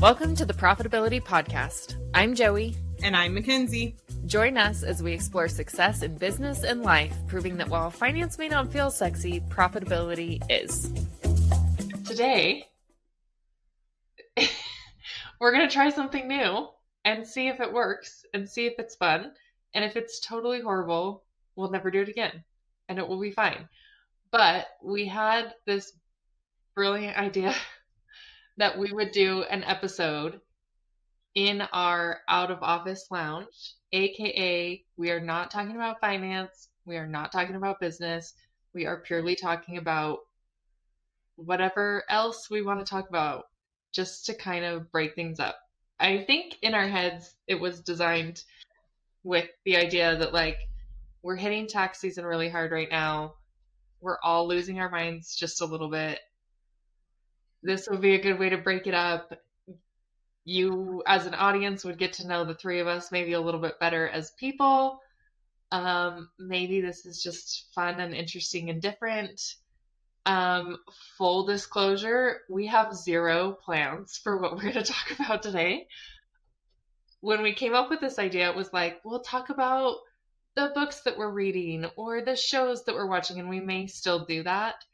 Welcome to the Profitability Podcast. I'm Joey. And I'm Mackenzie. Join us as we explore success in business and life, proving that while finance may not feel sexy, profitability is. Today, we're going to try something new and see if it works and see if it's fun. And if it's totally horrible, we'll never do it again and it will be fine. But we had this brilliant idea that we would do an episode in our out of office lounge, aka we are not talking about finance, we are not talking about business, we are purely talking about whatever else we want to talk about, just to kind of break things up. I think in our heads it was designed with the idea that like we're hitting tax season really hard right now, we're all losing our minds just a little bit. This would be a good way to break it up. You, as an audience, would get to know the three of us maybe a little bit better as people. Maybe this is just fun and interesting and different. Full disclosure, we have zero plans for what we're going to talk about today. When we came up with this idea, it was like, we'll talk about the books that we're reading or the shows that we're watching, and we may still do that.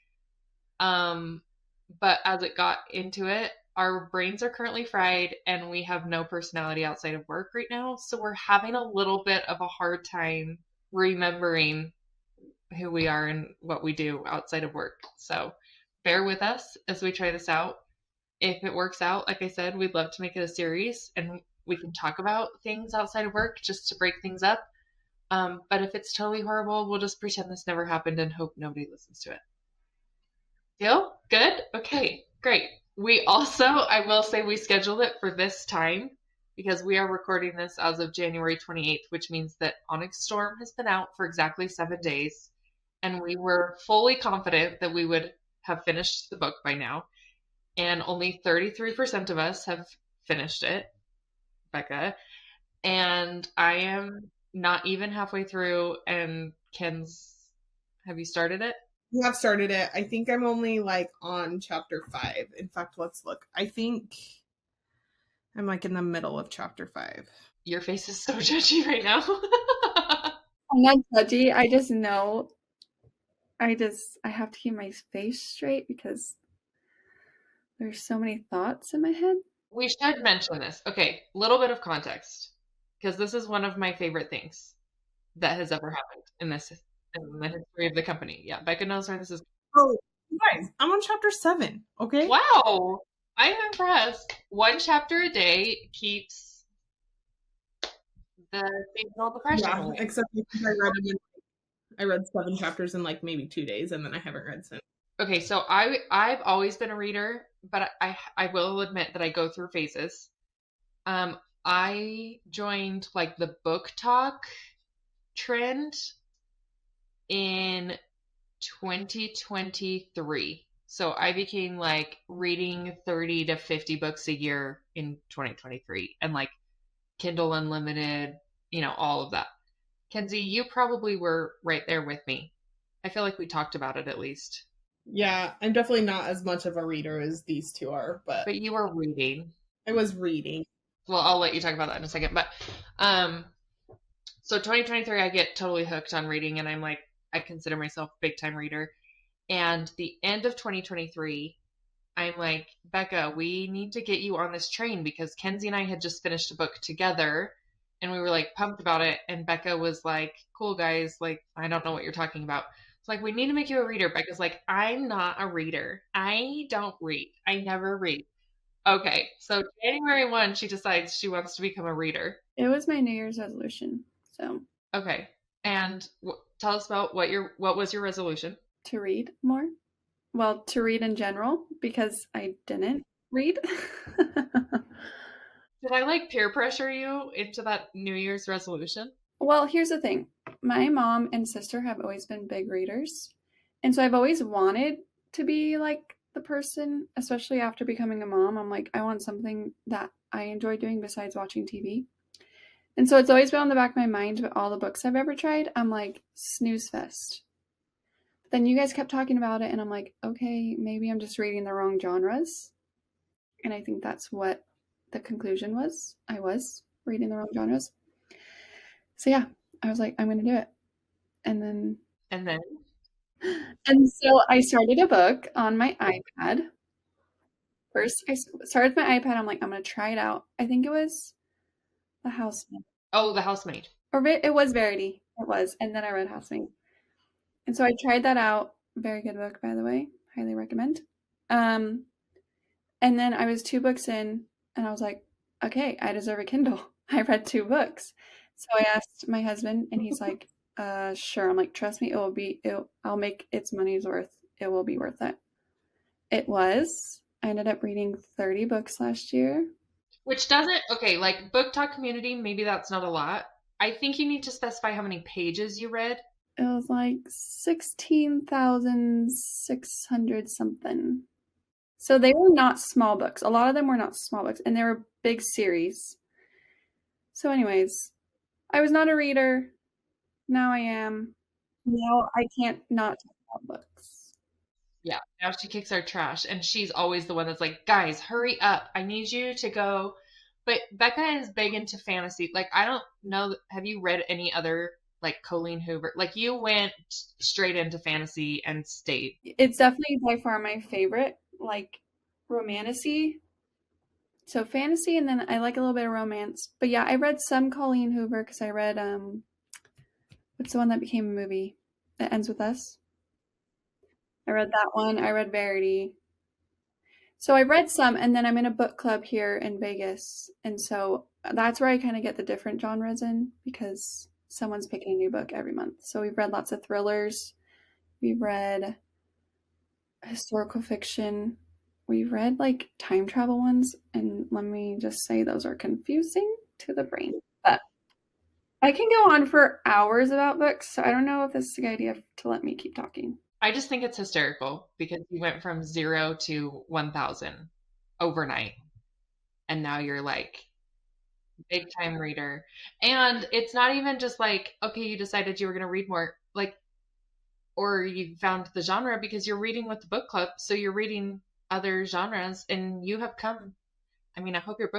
But as it got into it, our brains are currently fried and we have no personality outside of work right now. So we're having a little bit of a hard time remembering who we are and what we do outside of work. So bear with us as we try this out. If it works out, like I said, we'd love to make it a series and we can talk about things outside of work just to break things up. But if it's totally horrible, we'll just pretend this never happened and hope nobody listens to it. Deal? Good? Okay, great. We also, I will say we scheduled it for this time because we are recording this as of January 28th, which means that Onyx Storm has been out for exactly 7 days. And we were fully confident that we would have finished the book by now. And only 33% of us have finished it, Becca. And I am not even halfway through. And Ken's, have you started it? We have started it. I think I'm only like on chapter 5. In fact, let's look. I think I'm like in the middle of chapter 5. Your face is so judgy right now. I'm not judgy. I just know I have to keep my face straight because there's so many thoughts in my head. We should mention this. Okay, little bit of context. Because this is one of my favorite things that has ever happened in the history of the company. Yeah, Becca knows where this is. Oh, you guys, I'm on chapter 7, okay? Wow! I'm impressed. One chapter a day keeps the seasonal depression away. Yeah, except because I read 7 chapters in like maybe 2 days, and then I haven't read since. Okay, so I've always been a reader, but I will admit that I go through phases. I joined like the book talk trend in 2023. So I became like reading 30 to 50 books a year in 2023 and like Kindle Unlimited, all of that. Kenzie, you probably were right there with me. I feel like we talked about it at least. Yeah, I'm definitely not as much of a reader as these two are, but you were reading. I was reading. Well, I'll let you talk about that in a second. But so 2023, I get totally hooked on reading, and I'm like, I consider myself a big time reader. And the end of 2023, I'm like, Becca, we need to get you on this train because Kenzie and I had just finished a book together and we were like pumped about it. And Becca was like, cool guys, like, I don't know what you're talking about. It's like, we need to make you a reader. Becca's like, I'm not a reader. I don't read. I never read. Okay. So January 1, she decides she wants to become a reader. It was my New Year's resolution. So. Okay. And tell us about what was your resolution? To read more. Well, to read in general, because I didn't read. Did I like peer pressure you into that New Year's resolution? Well, here's the thing. My mom and sister have always been big readers. And so I've always wanted to be like the person, especially after becoming a mom. I'm like, I want something that I enjoy doing besides watching TV. And so it's always been on the back of my mind, but all the books I've ever tried, I'm like, snooze fest. But then you guys kept talking about it, and I'm like, okay, maybe I'm just reading the wrong genres. And I think that's what the conclusion was I was reading the wrong genres. So yeah, I was like, I'm going to do it. And then so I started a book on my iPad. First, I started with my iPad. I'm like, I'm going to try it out. I think it was The Housemaid. Oh, The Housemaid. Or it was Verity. It was. And then I read Housemaid. And so I tried that out. Very good book, by the way. Highly recommend. And then I was 2 books in, and I was like, okay, I deserve a Kindle. I read 2 books. So I asked my husband, and he's like, sure. I'm like, trust me, I'll make its money's worth. It will be worth it. It was. I ended up reading 30 books last year. Which doesn't, okay, like Book Talk community, maybe that's not a lot. I think you need to specify how many pages you read. It was like 16,600 something. So they were not small books. A lot of them were not small books, and they were big series. So anyways, I was not a reader. Now I am. Now I can't not talk about books. Yeah, now she kicks our trash, and she's always the one that's like, guys, hurry up. I need you to go. But Becca is big into fantasy. Like, I don't know, have you read any other, like, Colleen Hoover? Like, you went straight into fantasy and stayed. It's definitely by far my favorite, like, romantasy. So fantasy, and then I like a little bit of romance. But yeah, I read some Colleen Hoover because I read, what's the one that became a movie? That Ends with Us. I read that one. I read Verity. So I read some, and then I'm in a book club here in Vegas. And so that's where I kind of get the different genres in because someone's picking a new book every month. So we've read lots of thrillers. We've read historical fiction. We've read like time travel ones. And let me just say those are confusing to the brain. But I can go on for hours about books. So I don't know if this is a good idea to let me keep talking. I just think it's hysterical because you went from 0 to 1,000 overnight. And now you're like big time reader. And it's not even just like, okay, you decided you were going to read more, like, or you found the genre because you're reading with the book club. So you're reading other genres and you have come. I mean, I hope your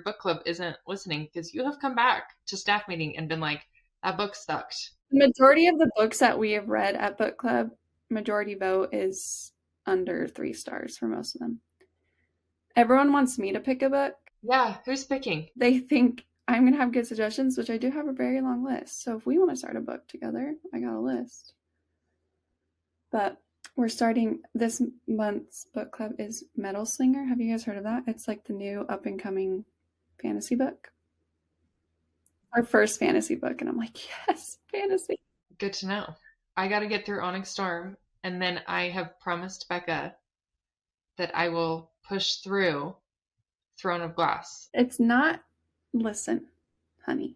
book club isn't listening because you have come back to staff meeting and been like, that book sucked. The majority of the books that we have read at book club, majority vote is under 3 stars for most of them. Everyone wants me to pick a book. Yeah, who's picking? They think I'm going to have good suggestions, which I do have a very long list. So if we want to start a book together, I got a list. But we're starting, this month's book club is Metal Slinger. Have you guys heard of that? It's like the new up and coming fantasy book. Our first fantasy book. And I'm like, yes, fantasy. Good to know. I got to get through Onyx Storm. And then I have promised Becca that I will push through Throne of Glass. It's not, listen, honey.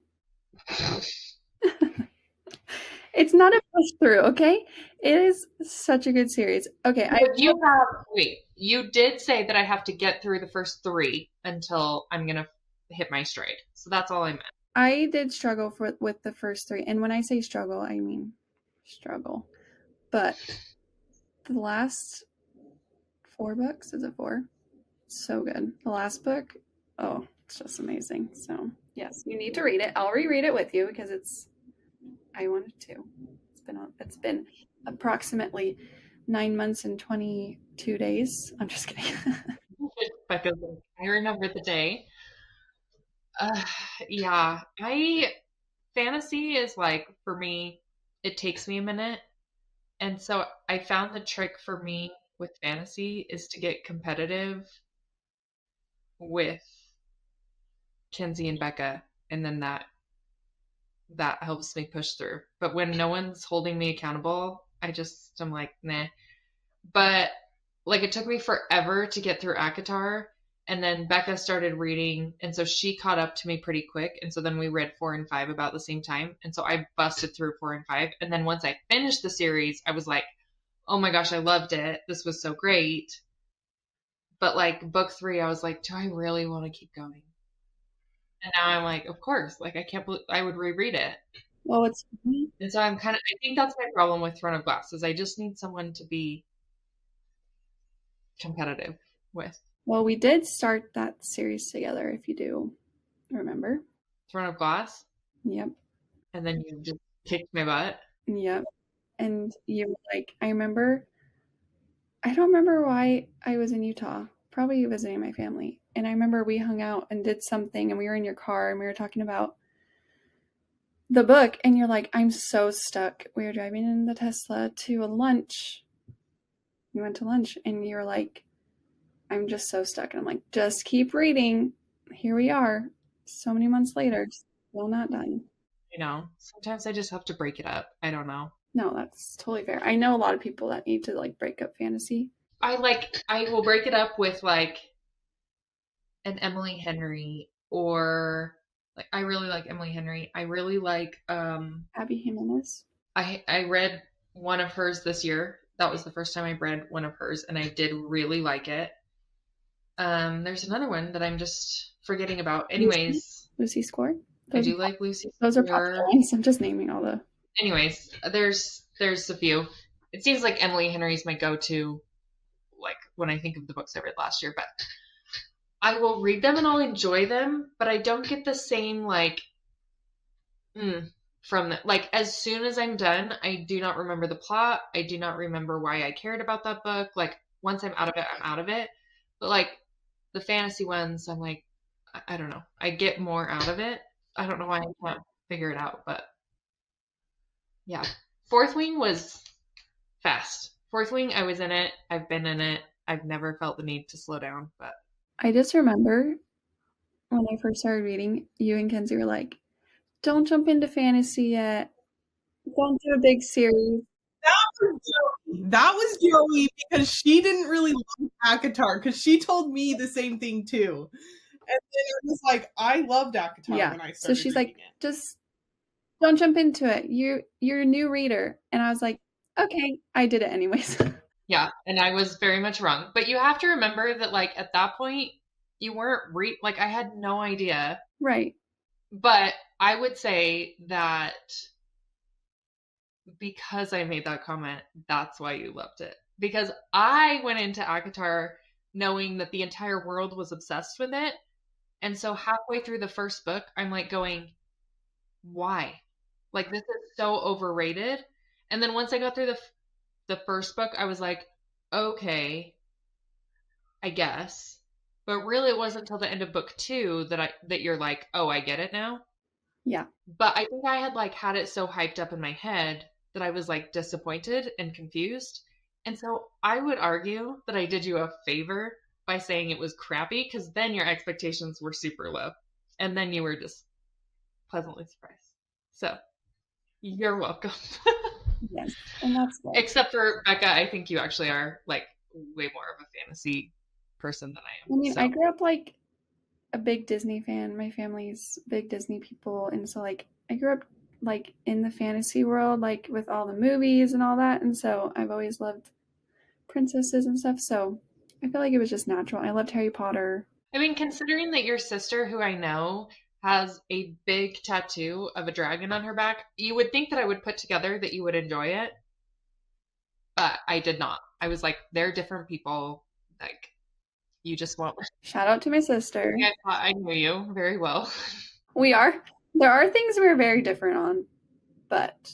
It's not a push through, okay? It is such a good series. Okay, you did say that I have to get through the first 3 until I'm going to hit my stride. So that's all I meant. I did struggle with the first 3. And when I say struggle, I mean struggle. But the last 4 books, is it 4? So good. The last book, oh, it's just amazing. So yes, you need to read it. I'll reread it with you because I wanted to. It's been approximately 9 months and 22 days. I'm just kidding. Becca's like, I remember the day. Yeah, fantasy is like, for me, it takes me a minute. And so I found the trick for me with fantasy is to get competitive with Kenzie and Becca, and then that helps me push through. But when no one's holding me accountable, I'm like, nah. But like, it took me forever to get through ACOTAR, and then Becca started reading, and so she caught up to me pretty quick, and so then we read 4 and 5 about the same time, and so I busted through 4 and 5, and then once I finished the series, I was like, oh my gosh, I loved it. This was so great. But like book 3, I was like, do I really want to keep going? And now I'm like, of course, like I can't believe I would reread it. Well, it's funny. And so I think that's my problem with Throne of Glass is I just need someone to be competitive with. Well, we did start that series together, if you do remember. Throne of Glass. Yep. And then you just kicked my butt. Yep. And you were like, I don't remember why I was in Utah, probably visiting my family. And I remember we hung out and did something, and we were in your car and we were talking about the book, and you're like, I'm so stuck. We were driving in the Tesla to a lunch. We went to lunch and you were like, I'm just so stuck. And I'm like, just keep reading. Here we are, so many months later, still not done. You know, sometimes I just have to break it up. I don't know. No, that's totally fair. I know a lot of people that need to like break up fantasy. I will break it up with like an Emily Henry, or like I really like Emily Henry. I really like Abby Jimenez. I read one of hers this year. That was the first time I read one of hers, and I did really like it. There's another one that I'm just forgetting about. Anyways, Lucy Score. I do like Lucy. Those are popular ones. I'm just naming all the. Anyways, there's a few. It seems like Emily Henry's my go-to, like when I think of the books I read last year. But I will read them and I'll enjoy them, but I don't get the same like from the, like as soon as I'm done, I do not remember the plot. I do not remember why I cared about that book. Like once I'm out of it, I'm out of it. But like the fantasy ones, I'm like, I don't know. I get more out of it. I don't know why I can't figure it out, but yeah. Fourth Wing was fast. Fourth Wing, I was in it. I've been in it. I've never felt the need to slow down, but I just remember when I first started reading, you and Kenzie were like, don't jump into fantasy yet. Don't do a big series. That was Joey because she didn't really love ACOTAR because she told me the same thing too. And then it was like, I loved ACOTAR when I started. So she's like, just don't jump into it. You're a new reader. And I was like, okay, I did it anyways. Yeah, and I was very much wrong. But you have to remember that like at that point, you weren't like I had no idea. Right. But I would say that because I made that comment, that's why you loved it. Because I went into ACOTAR knowing that the entire world was obsessed with it. And so halfway through the first book, I'm like going, why? Like this is so overrated. And then once I got through the first book, I was like, okay, I guess. But really it wasn't until the end of book 2 that you're like, oh, I get it now. Yeah. But I think I had like had it so hyped up in my head that I was like disappointed and confused. And so I would argue that I did you a favor by saying it was crappy, because then your expectations were super low. And then you were just pleasantly surprised. So you're welcome. Yes. And that's good. Except for Becca, I think you actually are like way more of a fantasy person than I am. I mean, I grew up like a big Disney fan. My family's big Disney people. And so like I grew up like in the fantasy world, like with all the movies and all that. And so I've always loved princesses and stuff. So I feel like it was just natural. I loved Harry Potter. I mean, considering that your sister, who I know, has a big tattoo of a dragon on her back, you would think that I would put together that you would enjoy it. But I did not. I was like, they're different people. Like, you just won't. Shout out to my sister. I knew you very well. We are. There are things we're very different on. But,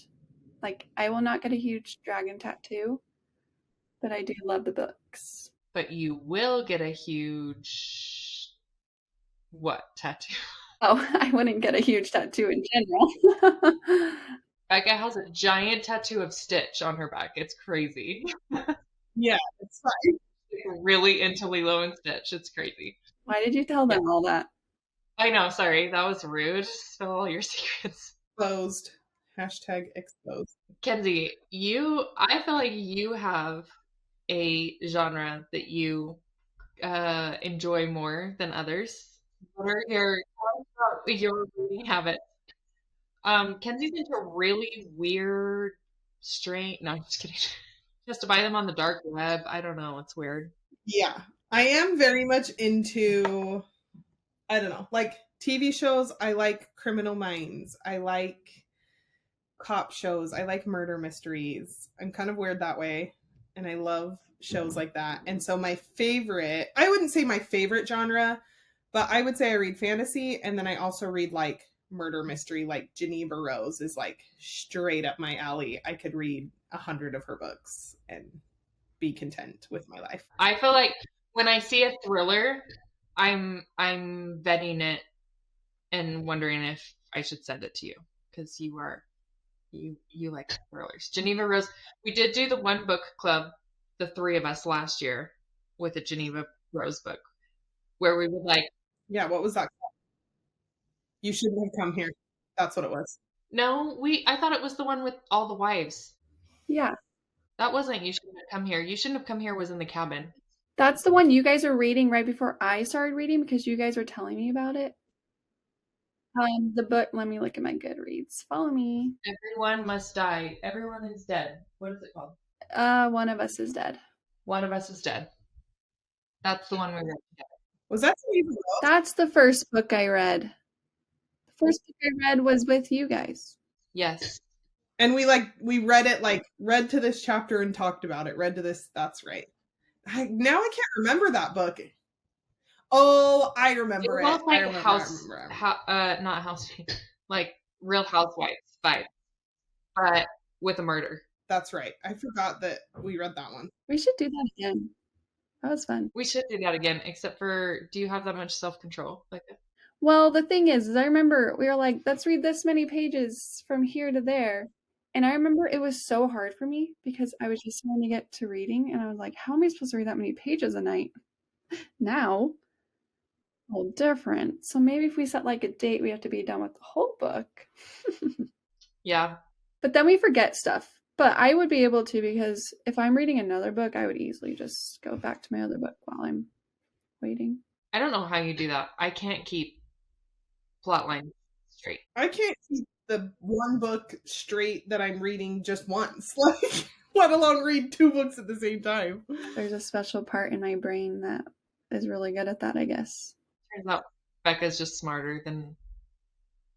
like, I will not get a huge dragon tattoo. But I do love the books. But you will get a huge... what tattoo? Oh, I wouldn't get a huge tattoo in general. Becca has a giant tattoo of Stitch on her back. It's crazy. Yeah, it's fine. Really into Lilo and Stitch. It's crazy. Why did you tell them all that? I know, sorry. That was rude. Spill all your secrets. Exposed. Hashtag exposed. Kenzie, I feel like you have a genre that you enjoy more than others. What are your reading habits? Kenzie's into really weird, strange. No, I'm just kidding. She has to buy them on the dark web. I don't know. It's weird. Yeah, I am very much into, I don't know, like TV shows. I like Criminal Minds. I like cop shows. I like murder mysteries. I'm kind of weird that way. and I love shows like that. And so my favorite, I wouldn't say my favorite genre, but I would say I read fantasy, and then I also read like murder mystery. Like Geneva Rose is like straight up my alley. I could read 100 of her books and be content with my life. I feel like when I see a thriller, I'm vetting it and wondering if I should send it to you, because you like thrillers. Geneva Rose, we did do the one book club, the three of us last year, with a Geneva Rose book, where we would like. Yeah, what was that called? You Shouldn't Have Come Here. That's what it was. No, I thought it was the one with all the wives. Yeah. That wasn't You Shouldn't Have Come Here. You Shouldn't Have Come Here was in the cabin. That's the one you guys are reading right before I started reading, because you guys were telling me about it. The book, let me look at my Goodreads. Follow me. Everyone Must Die. Everyone is Dead. What is it called? One of Us is Dead. One of Us is Dead. That's the one we read together. Was that Geneva Rose? That's the first book I read. The first book I read was with you guys. Yes. And we read it, like read to this chapter and talked about it. Read to this. That's right. Now I can't remember that book. Oh, I remember it. Like I remember, not House, like Real Housewives vibe, but with a murder. That's right. I forgot that we read that one. We should do that again. That was fun. We should do that again, except for, do you have that much self-control like that? Well, the thing is I remember we were like, let's read this many pages from here to there. And I remember it was so hard for me because I was just trying to get to reading. And I was like, how am I supposed to read that many pages a night? Now, well, different. So maybe if we set like a date, we have to be done with the whole book. Yeah. But then we forget stuff. But I would be able to, because if I'm reading another book, I would easily just go back to my other book while I'm waiting. I don't know how you do that. I can't keep plotline straight. I can't keep the one book straight that I'm reading just once, like, let alone read two books at the same time. There's a special part in my brain that is really good at that, I guess. Turns out Becca's just smarter than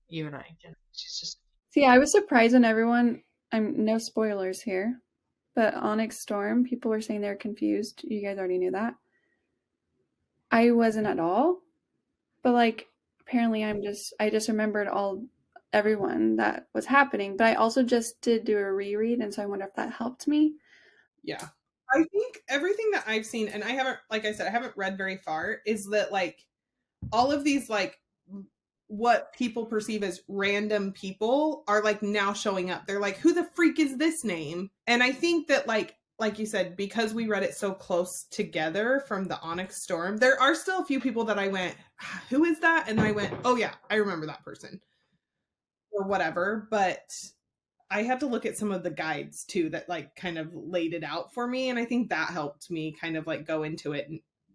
you and I. She's just. See, I was surprised when everyone, I'm no spoilers here, but Onyx Storm, people were saying they're confused. You guys already knew that. I wasn't at all, but like apparently I just remembered everyone that was happening, but I also just did do a reread, and so I wonder if that helped me. Yeah. I think everything that I've seen, and I haven't, like I said, I haven't read very far, is that like all of these like what people perceive as random people are like now showing up. They're like, who the freak is this name? And I think that like you said, because we read it so close together from the Onyx Storm, there are still a few people that I went, who is that? And then I went, oh yeah, I remember that person or whatever. But I had to look at some of the guides too that like kind of laid it out for me. And I think that helped me kind of like go into it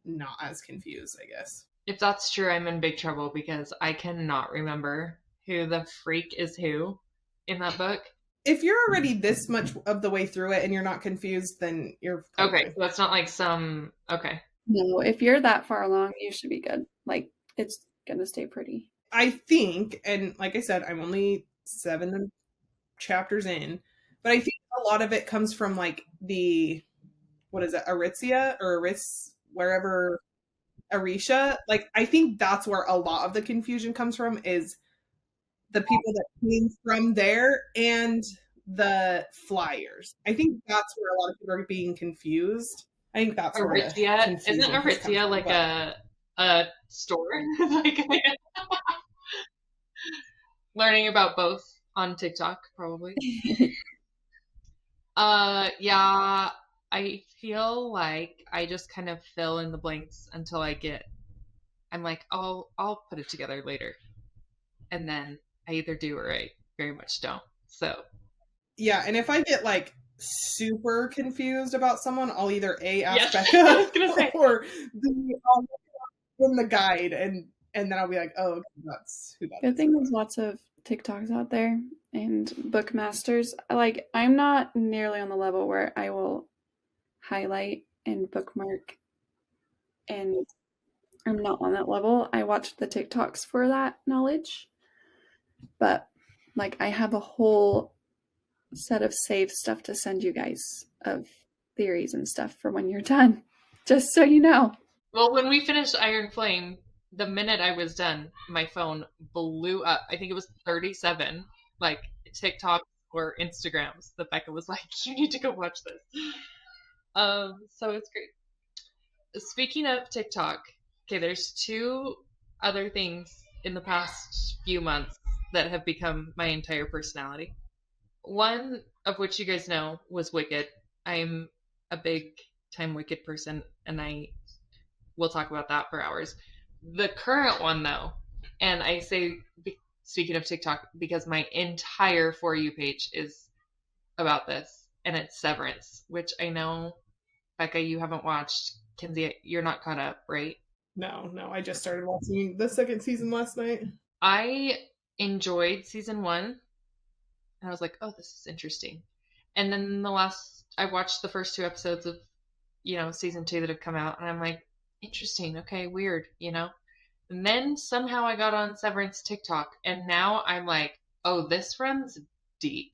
not as confused, I guess. If that's true, I'm in big trouble because I cannot remember who the freak is who in that book. If you're already this much of the way through it and you're not confused, then you're okay. So that's not like some okay. No, if you're that far along, you should be good. Like it's gonna stay pretty. I think, and like I said, I'm only 7 chapters in, but I think a lot of it comes from like the what is it, Aritzia or wherever Arisha. Like I think that's where a lot of the confusion comes from, is the people that came from there and the flyers. I think that's where a lot of people are being confused. I think that's Aritzia. Isn't Aritzia like a store? Like learning about both on TikTok, probably. Yeah. I feel like I just kind of fill in the blanks until I'm like, I'll put it together later. And then I either do or I very much don't. So. Yeah, and if I get like super confused about someone, I'll either ask Becca or in the guide and then I'll be like, oh, okay, that's who that is. Good thing there's lots of TikToks out there and bookmasters. Like I'm not nearly on the level where I will highlight and bookmark, and I'm not on that level. I watched the TikToks for that knowledge, but like I have a whole set of saved stuff to send you guys of theories and stuff for when you're done. Just so you know. Well, when we finished Iron Flame, the minute I was done, my phone blew up. I think it was 37, like TikTok or Instagrams that Becca was like, you need to go watch this. So it's great. Speaking of TikTok, okay, there's 2 other things in the past few months that have become my entire personality. One of which you guys know was Wicked. I'm a big time Wicked person, and we'll talk about that for hours. The current one, though, and I say, speaking of TikTok, because my entire For You page is about this, and it's Severance, which I know, Becca, you haven't watched. Kenzie, you're not caught up, right? No, I just started watching the 2nd season last night. I enjoyed season 1, and I was like, oh, this is interesting. And then I watched the first 2 episodes of, season 2 that have come out, and I'm like, interesting, okay, weird, And then somehow I got on Severance TikTok, and now I'm like, oh, this runs deep.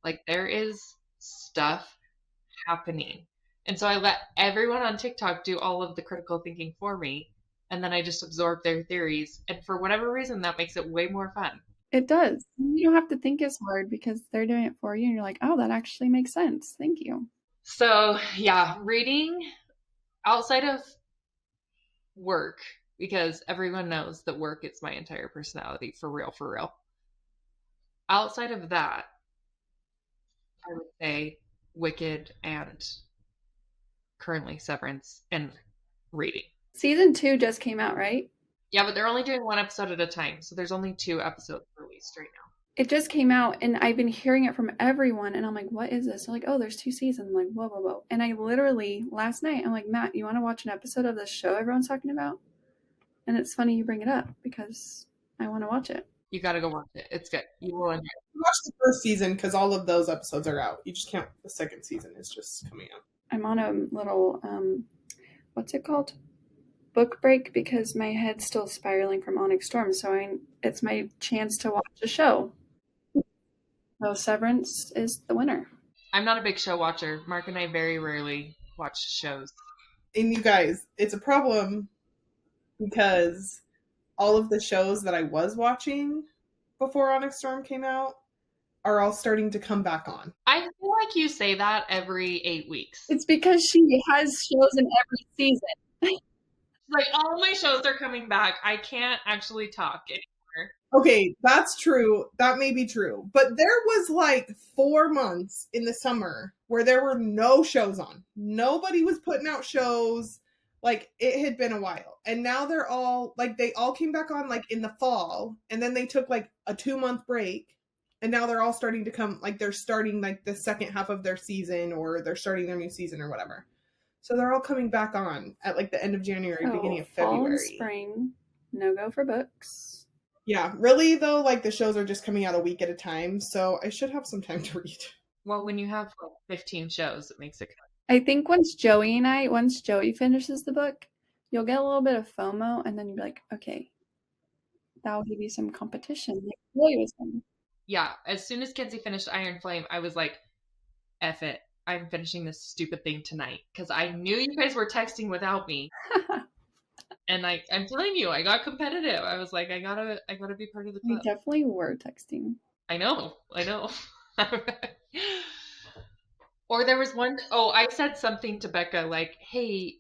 Like, there is stuff happening. And so I let everyone on TikTok do all of the critical thinking for me, and then I just absorb their theories. And for whatever reason, that makes it way more fun. It does. You don't have to think as hard because they're doing it for you, and you're like, oh, that actually makes sense. Thank you. So, yeah, reading outside of work, because everyone knows that work is my entire personality, for real. Outside of that, I would say Wicked and currently Severance and reading. Season 2 just came out, right? Yeah, but they're only doing 1 episode at a time, so there's only 2 episodes released right now. It just came out, and I've been hearing it from everyone, and I'm like, what is this? They're like, oh, there's 2 seasons. I'm like, whoa. And I literally, last night, I'm like, Matt, you want to watch an episode of this show everyone's talking about? And it's funny you bring it up, because I want to watch it. You got to go watch it. It's good. You will enjoy it. Watch the 1st season, because all of those episodes are out. You just can't, the 2nd season is just coming out. I'm on a little, what's it called? Book break, because my head's still spiraling from Onyx Storm, so it's my chance to watch a show. So Severance is the winner. I'm not a big show watcher. Mark and I very rarely watch shows. And you guys, it's a problem because all of the shows that I was watching before Onyx Storm came out are all starting to come back on. I feel like you say that every 8 weeks. It's because she has shows in every season. Like, all my shows are coming back. I can't actually talk anymore. Okay, that's true. That may be true. But there was like 4 months in the summer where there were no shows on. Nobody was putting out shows. Like, it had been a while. And now they're all, like, they all came back on, like, in the fall. And then they took, like, a 2-month break. And now they're all starting to come, like, they're starting, like, the second half of their season, or they're starting their new season or whatever. So they're all coming back on at, like, the end of January, beginning of February. Fall and spring, no go for books. Yeah, really, though, like, the shows are just coming out a week at a time, so I should have some time to read. Well, when you have like 15 shows, it makes it kind I think once Joey finishes the book, you'll get a little bit of FOMO, and then you'll be like, okay, that'll give you some competition. Like Joey was saying. Yeah, as soon as Kenzie finished Iron Flame, I was like, F it. I'm finishing this stupid thing tonight. Because I knew you guys were texting without me. And I'm telling you, I got competitive. I was like, I gotta be part of the club. We definitely were texting. I know. Or there was one, I said something to Becca like, hey,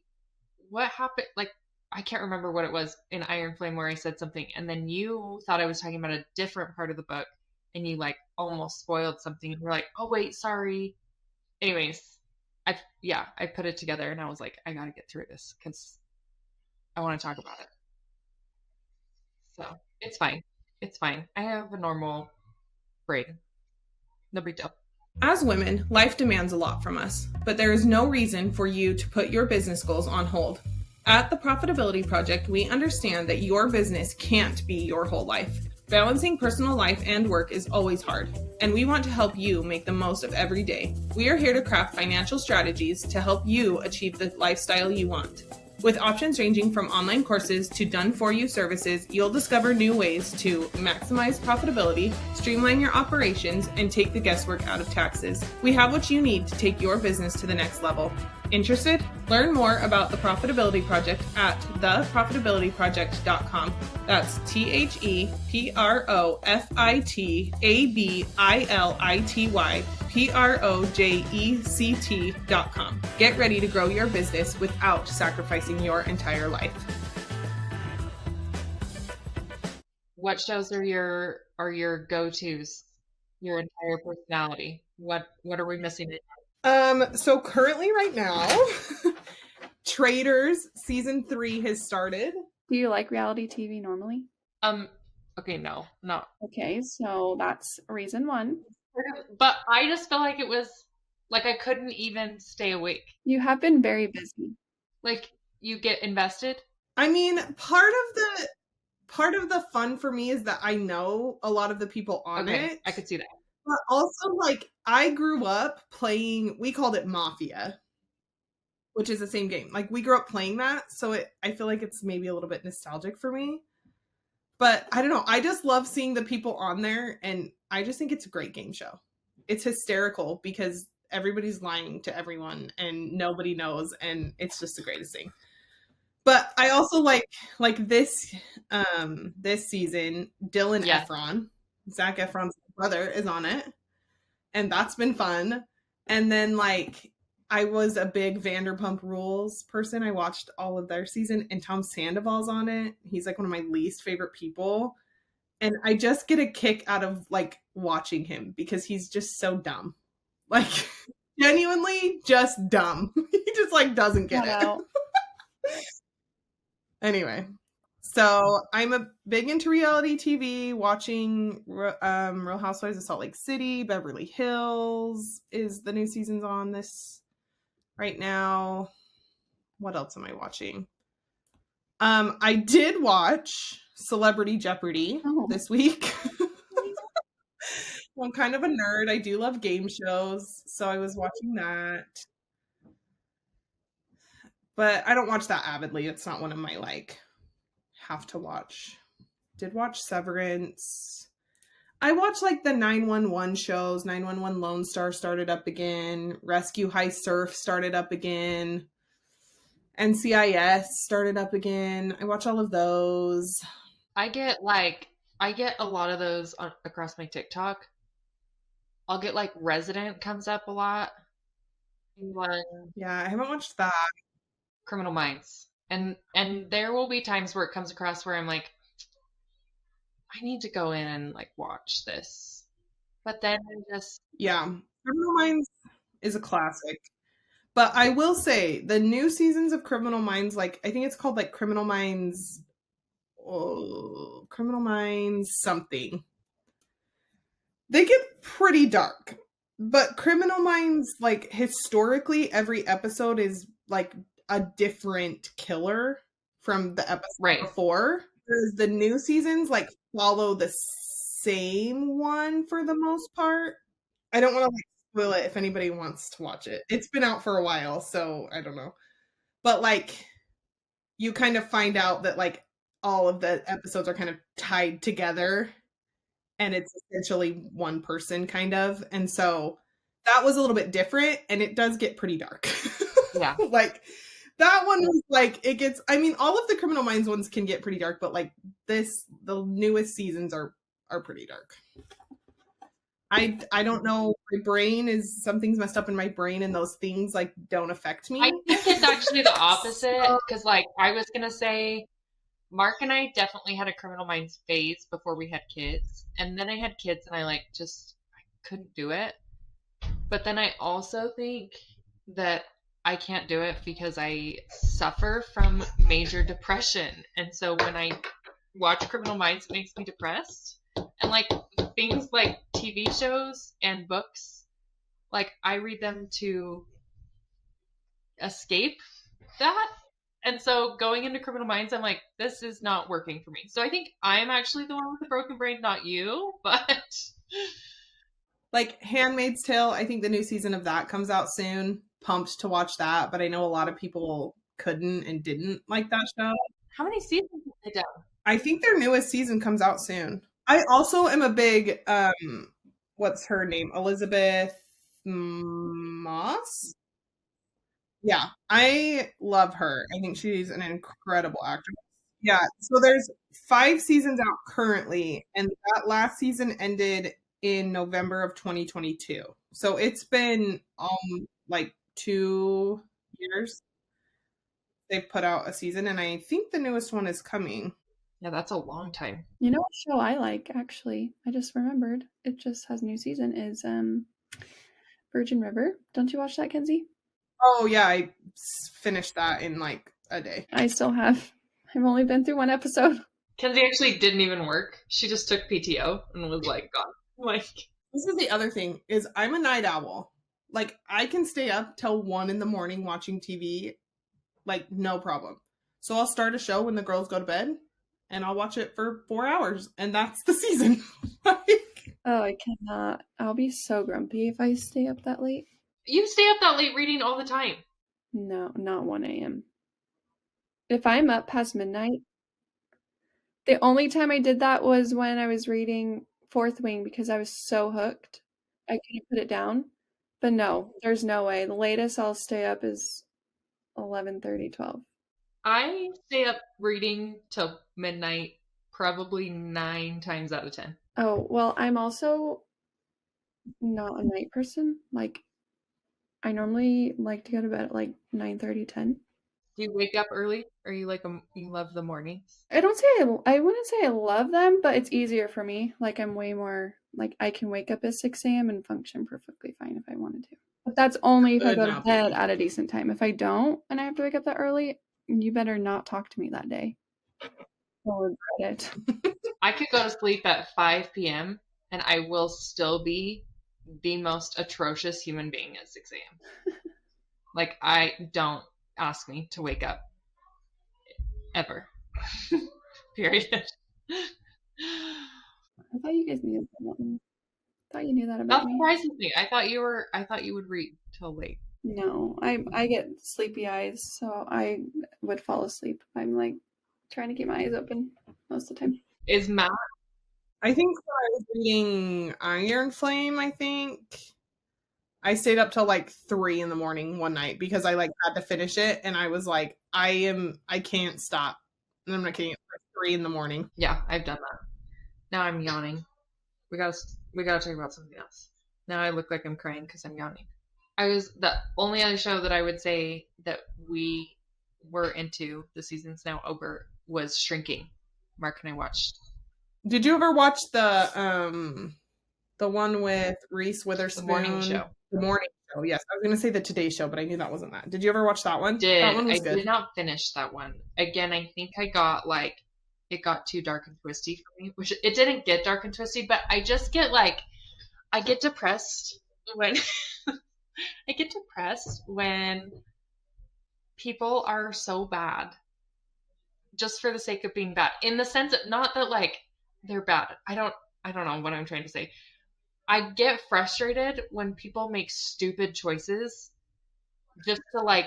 what happened? Like, I can't remember what it was in Iron Flame where I said something. And then you thought I was talking about a different part of the book. And you like almost spoiled something. And you're like, oh, wait, sorry. Anyways, I put it together and I was like, I gotta get through this because I want to talk about it. So it's fine. I have a normal brain. No big deal. As women, life demands a lot from us, but there is no reason for you to put your business goals on hold. At the Profitability Project, we understand that your business can't be your whole life. Balancing personal life and work is always hard, and we want to help you make the most of every day. We are here to craft financial strategies to help you achieve the lifestyle you want. With options ranging from online courses to done-for-you services, you'll discover new ways to maximize profitability, streamline your operations, and take the guesswork out of taxes. We have what you need to take your business to the next level. Interested? Learn more about The Profitability Project at theprofitabilityproject.com. That's theprofitabilityproject.com. Get ready to grow your business without sacrificing your entire life. What shows are your go-tos? Your entire personality. What are we missing? So currently right now, Traitors season 3 has started. Do you like reality TV normally? Okay, no, not. Okay, so that's reason one. But I just feel like it was like I couldn't even stay awake. You have been very busy. Like you get invested. I mean, part of the fun for me is that I know a lot of the people on it. I could see that. But also, like, I grew up playing, we called it Mafia, which is the same game. Like, we grew up playing that, so I feel like it's maybe a little bit nostalgic for me. But I don't know. I just love seeing the people on there, and I just think it's a great game show. It's hysterical because everybody's lying to everyone, and nobody knows, and it's just the greatest thing. But I also like this season, Dylan Efron, Zac Efron's brother, is on it, and that's been fun. And then like I was a big Vanderpump Rules person. I watched all of their season, and Tom Sandoval's on it. He's like one of my least favorite people, and I just get a kick out of like watching him because he's just so dumb, like genuinely just dumb. He just like doesn't get it. Anyway, so I'm a big into reality TV, watching Real Housewives of Salt Lake City. Beverly Hills is the new season's on this right now. What else am I watching? I did watch Celebrity Jeopardy this week. I'm kind of a nerd. I do love game shows, so I was watching that. But I don't watch that avidly. It's not one of my, like, have to watch. Did watch Severance. I watch, like, the 911 shows. 911 Lone Star started up again. Rescue High Surf started up again. NCIS started up again. I watch all of those. I get a lot of those across my TikTok. I'll get, like, Resident comes up a lot. Yeah, I haven't watched that. Criminal Minds. And there will be times where it comes across where I'm like, I need to go in and like watch this. But then I just... Yeah. Criminal Minds is a classic. But I will say the new seasons of Criminal Minds, like I think it's called like Criminal Minds something. They get pretty dark. But Criminal Minds, like historically, every episode is like a different killer from the episode before. Whereas the new seasons like follow the same one for the most part. I don't want to like spoil it if anybody wants to watch it. It's been out for a while, so I don't know. But like you kind of find out that like all of the episodes are kind of tied together and it's essentially one person kind of. And so that was a little bit different and it does get pretty dark. Yeah. Like that one was like, it gets, I mean, all of the Criminal Minds ones can get pretty dark, but like the newest seasons are pretty dark. I don't know, my brain is, something's messed up in my brain and those things like don't affect me. I think it's actually the opposite because like I was going to say, Mark and I definitely had a Criminal Minds phase before we had kids. And then I had kids and I couldn't do it. But then I also think that I can't do it because I suffer from major depression. And so when I watch Criminal Minds, it makes me depressed. And like things like TV shows and books, like I read them to escape that. And so going into Criminal Minds, I'm like, this is not working for me. So I think I'm actually the one with the broken brain, not you. But like Handmaid's Tale, I think the new season of that comes out soon. Pumped to watch that, but I know a lot of people couldn't and didn't like that show. How many seasons have they done? I think their newest season comes out soon. I also am a big what's her name? Elizabeth Moss? Yeah, I love her. I think she's an incredible actress. Yeah, so there's 5 seasons out currently, and that last season ended in November of 2022. So it's been like 2 years they've put out a season, and I think the newest one is coming. Yeah, that's a long time. You know what show I like, actually? I just remembered. It just has a new season. Is Virgin River. Don't you watch that, Kenzie? Oh yeah, I finished that in like a day. I still have. I've only been through 1 episode. Kenzie actually didn't even work. She just took PTO and was like, gone. Like, this is the other thing is I'm a night owl. Like I can stay up till 1 in the morning watching TV, like no problem. So I'll start a show when the girls go to bed, and I'll watch it for 4 hours, and that's the season. Oh, I cannot. I'll be so grumpy if I stay up that late. you stay up that late reading all the time. No, not 1 a.m. If I'm up past midnight, the only time I did that was when I was reading Fourth Wing because I was so hooked. I couldn't put it down. But no, there's no way. The latest I'll stay up is 11:30, 12. I stay up reading till midnight probably 9 times out of 10. Oh, well, I'm also not a night person. Like, I normally like to go to bed at like 9:30, 10. Do you wake up early, or you you love the mornings? I don't say I wouldn't say I love them, but it's easier for me. Like, I'm way more like I can wake up at 6 a.m. and function perfectly fine if I wanted to. But that's only if I go to bed at a decent time. If I don't and I have to wake up that early, you better not talk to me that day. I'll regret it. I could go to sleep at 5 p.m. and I will still be the most atrocious human being at 6 a.m. Like, I don't ask me to wake up ever. Period. I thought you guys knew that. I thought you knew that That about me. surprises me. I thought you would read till late. No, I get sleepy eyes, so I would fall asleep. I'm like trying to keep my eyes open most of the time. Is Matt? I think when I was reading Iron Flame, I stayed up till like 3 in the morning one night because I like had to finish it, and I was like, I can't stop. And I'm not kidding. It's like 3 in the morning. Yeah, I've done that. Now I'm yawning. We gotta talk about something else. Now I look like I'm crying because I'm yawning. The only other show that I would say that we were into, the season's now over, was Shrinking. Mark and I watched. Did you ever watch the one with Reese Witherspoon? The morning show. The morning show, yes. I was gonna say the Today Show, but I knew that wasn't that. Did you ever watch that one? That one was good. I did not finish that one. Again, I think it got too dark and twisty for me, which it didn't get dark and twisty, but I just get I get depressed when I get depressed when people are so bad just for the sake of being bad, in the sense that not that they're bad. I don't know what I'm trying to say. I get frustrated when people make stupid choices just to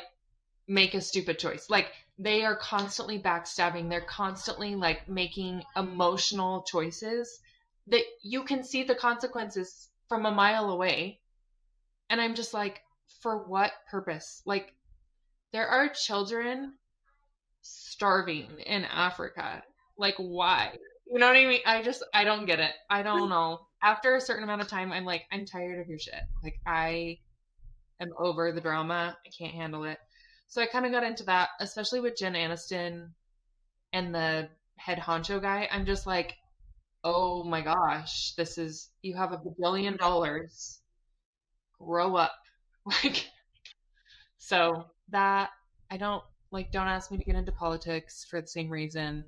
make a stupid choice. Like, they are constantly backstabbing. They're constantly making emotional choices that you can see the consequences from a mile away. And I'm just like, for what purpose? Like, there are children starving in Africa. Like, why? You know what I mean? I don't get it. I don't know. After a certain amount of time, I'm like, I'm tired of your shit. Like, I am over the drama. I can't handle it. So I kind of got into that, especially with Jen Aniston and the head honcho guy. I'm just like, oh my gosh, you have $1 billion. Grow up. So that, don't ask me to get into politics for the same reason.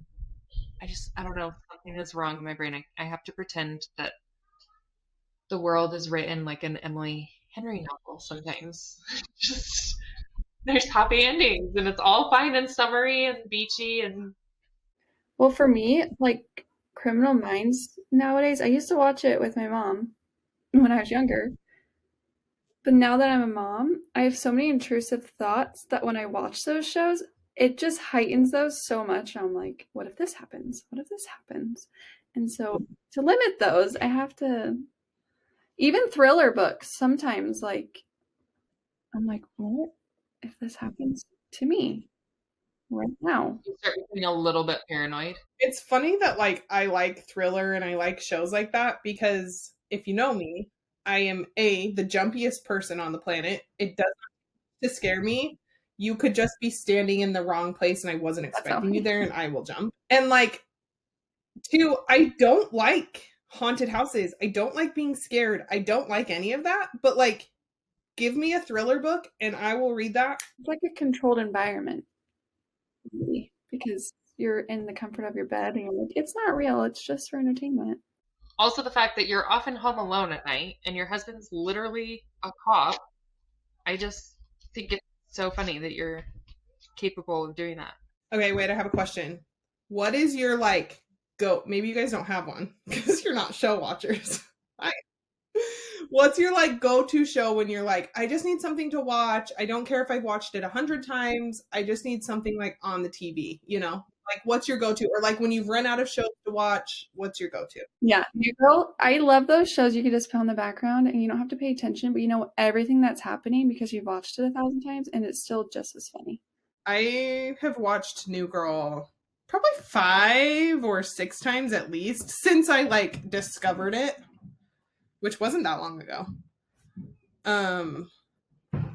I don't know, something is wrong in my brain. I have to pretend that the world is written like an Emily Henry novel sometimes. Just, there's happy endings and it's all fine and summery and beachy and... Well, for me, Criminal Minds nowadays, I used to watch it with my mom when I was younger. But now that I'm a mom, I have so many intrusive thoughts that when I watch those shows, it just heightens those so much. I'm like, what if this happens? What if this happens? And so to limit those, I have to, even thriller books, sometimes like, I'm like, what if this happens to me right now? You start becoming a little bit paranoid. It's funny that like I like thriller and I like shows like that because if you know me, I am the jumpiest person on the planet. It doesn't to scare me. You could just be standing in the wrong place and I wasn't expecting you there and I will jump. And like two, I don't like haunted houses. I don't like being scared. I don't like any of that. But like give me a thriller book and I will read that. It's like a controlled environment. Really, because you're in the comfort of your bed and you're like, it's not real, it's just for entertainment. Also, the fact that you're often home alone at night and your husband's literally a cop. I just think it's so funny that you're capable of doing that. Okay, wait, I have a question. What is your like go? Maybe you guys don't have one because you're not show watchers. What's your like go-to show when you're like, I just need something to watch. I don't care if I've watched it 100 times. I just need something like on the TV, you know? Like what's your go-to? Or like when you've run out of shows to watch, what's your go-to? Yeah, New Girl, I love those shows you can just put on the background and you don't have to pay attention, but you know everything that's happening because you've watched it 1,000 times and it's still just as funny. I have watched New Girl probably 5 or 6 times at least since I like discovered it, which wasn't that long ago.